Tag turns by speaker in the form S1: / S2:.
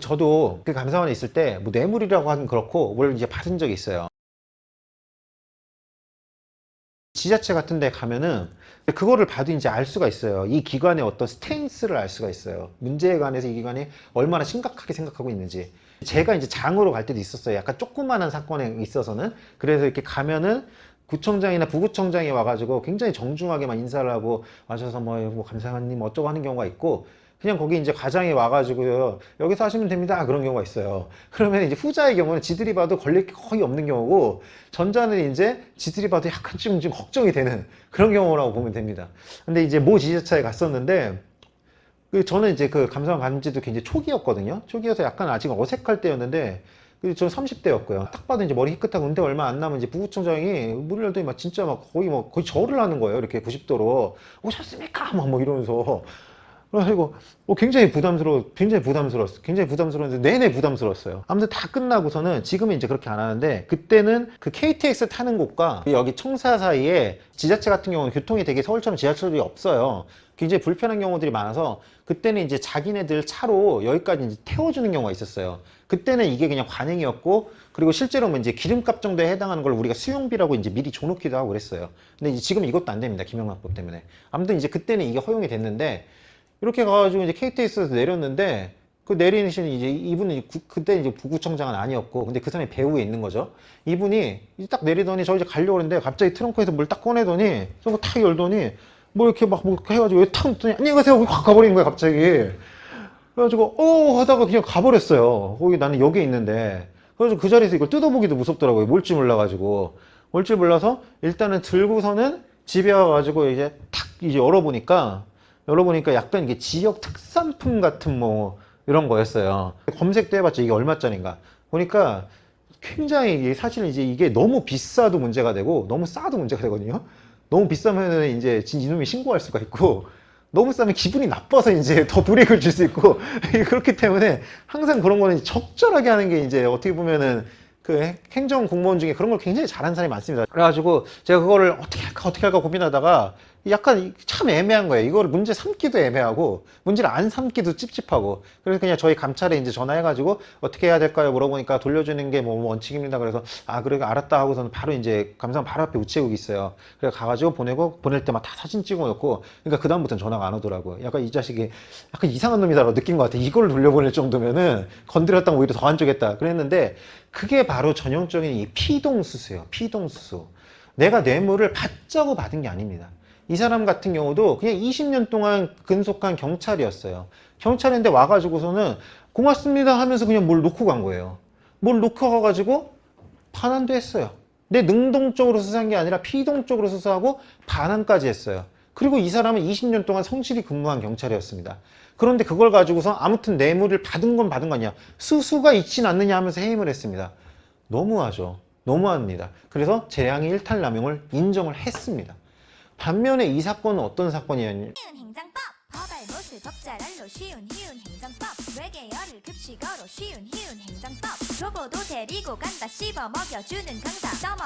S1: 저도 그 감사원에 있을 때 뭐 뇌물이라고 하긴 그렇고 뭘 이제 받은 적이 있어요. 지자체 같은 데 가면은 그거를 봐도 이제 알 수가 있어요. 이 기관의 어떤 스탠스를 알 수가 있어요. 문제에 관해서 이 기관이 얼마나 심각하게 생각하고 있는지. 제가 이제 장으로 갈 때도 있었어요. 약간 조그만한 사건에 있어서는. 그래서 이렇게 가면은 구청장이나 부구청장이 와가지고 굉장히 정중하게만 인사를 하고 와셔서 뭐 감사관님 어쩌고 하는 경우가 있고, 그냥 거기 이제 과장이 와가지고요, 여기서 하시면 됩니다, 그런 경우가 있어요. 그러면 이제 후자의 경우는 지들이 봐도 걸릴 게 거의 없는 경우고, 전자는 이제 지들이 봐도 약간 좀 걱정이 되는 그런 경우라고 보면 됩니다. 근데 이제 모 지자체에 갔었는데, 저는 이제 그 감사원 간 지도 굉장히 초기였거든요. 초기여서 약간 아직 어색할 때였는데, 저는 30대였고요. 딱 봐도 이제 머리 깨끗하고, 근데 얼마 안 남은 이제 부구청장이 문을 열더니 막 진짜 거의 절을 하는 거예요. 이렇게 90도로. 오셨습니까? 막 이러면서. 그래가지고 굉장히 부담스러웠어. 굉장히 부담스러웠는데 내내 부담스러웠어요. 아무튼 다 끝나고서는, 지금은 이제 그렇게 안 하는데, 그때는 그 KTX 타는 곳과 여기 청사 사이에 지자체 같은 경우는 교통이 되게 서울처럼 지하철이 없어요. 굉장히 불편한 경우들이 많아서 그때는 이제 자기네들 차로 여기까지 이제 태워주는 경우가 있었어요. 그때는 이게 그냥 관행이었고, 그리고 실제로는 이제 기름값 정도에 해당하는 걸 우리가 수용비라고 이제 미리 줘놓기도 하고 그랬어요. 근데 이제 지금 이것도 안 됩니다. 김영란법 때문에. 아무튼 이제 그때는 이게 허용이 됐는데, 이렇게 가가지고 이제 KTX에서 내렸는데, 그 내리시는 이제 이분은 그때 이제 부구청장은 아니었고, 근데 그 사람이 배후에 있는 거죠. 이분이 이제 딱 내리더니 저 이제 가려고 했는데, 갑자기 트렁크에서 뭘 딱 꺼내더니, 저거 탁 열더니, 뭐 이렇게 막 뭐 해가지고 탁 했더니 안녕히 가세요 하고 확 가버리는 거야, 갑자기. 그래가지고 하다가 그냥 가버렸어요. 거기 나는 여기에 있는데. 그래서 그 자리에서 이걸 뜯어보기도 무섭더라고요. 뭘지 몰라가지고. 뭘지 몰라서 일단은 들고서는 집에 와가지고 이제 탁 이제 열어보니까 약간 이게 지역 특산품 같은 뭐 이런 거였어요. 검색도 해봤죠. 이게 얼마짜리인가. 보니까 굉장히, 사실은 이제 이게 너무 비싸도 문제가 되고 너무 싸도 문제가 되거든요. 너무 비싸면 이제 이놈이 신고할 수가 있고, 너무 싸면 기분이 나빠서 이제 더 불이익을 줄 수 있고 그렇기 때문에 항상 그런 거는 적절하게 하는 게 이제 어떻게 보면은 그 행정 공무원 중에 그런 걸 굉장히 잘하는 사람이 많습니다. 그래가지고 제가 그거를 어떻게 할까 고민하다가 약간 참 애매한 거예요. 이거를 문제 삼기도 애매하고 문제를 안 삼기도 찝찝하고, 그래서 그냥 저희 감찰에 이제 전화해가지고 어떻게 해야 될까요 물어보니까 돌려주는 게 뭐 원칙입니다. 그래서 그래 알았다 하고서는 바로 이제 감사원 바로 앞에 우체국이 있어요. 그래서 가가지고 보낼 때마다 다 사진 찍어 놓고, 그러니까 그 다음부터는 전화가 안 오더라고요. 약간 이 자식이 약간 이상한 놈이다라고 느낀 것 같아. 이걸 돌려보낼 정도면은 건드렸다가 오히려 더 안 좋겠다 그랬는데, 그게 바로 전형적인 이 피동수수예요. 피동수수. 내가 뇌물을 받자고 받은 게 아닙니다. 이 사람 같은 경우도 그냥 20년 동안 근속한 경찰이었어요. 경찰인데 와가지고서는 고맙습니다 하면서 그냥 뭘 놓고 간 거예요. 뭘 놓고 가가지고 반환도 했어요. 내 능동적으로 수사한 게 아니라 피동적으로 수사하고 반환까지 했어요. 그리고 이 사람은 20년 동안 성실히 근무한 경찰이었습니다. 그런데 그걸 가지고서 아무튼 뇌물을 받은 건 받은 거 아니야, 수수가 있진 않느냐 하면서 해임을 했습니다. 너무하죠. 너무합니다. 그래서 재량의 일탈남용을 인정을 했습니다. 반면에 이 사건은 어떤 사건이었냐?
S2: 쉬운 행정법 허발못을 법잘알로 쉬운 행정법 외계어를 급식어로 쉬운 행정법 교보도 데리고 간다 씹어 먹여주는 강사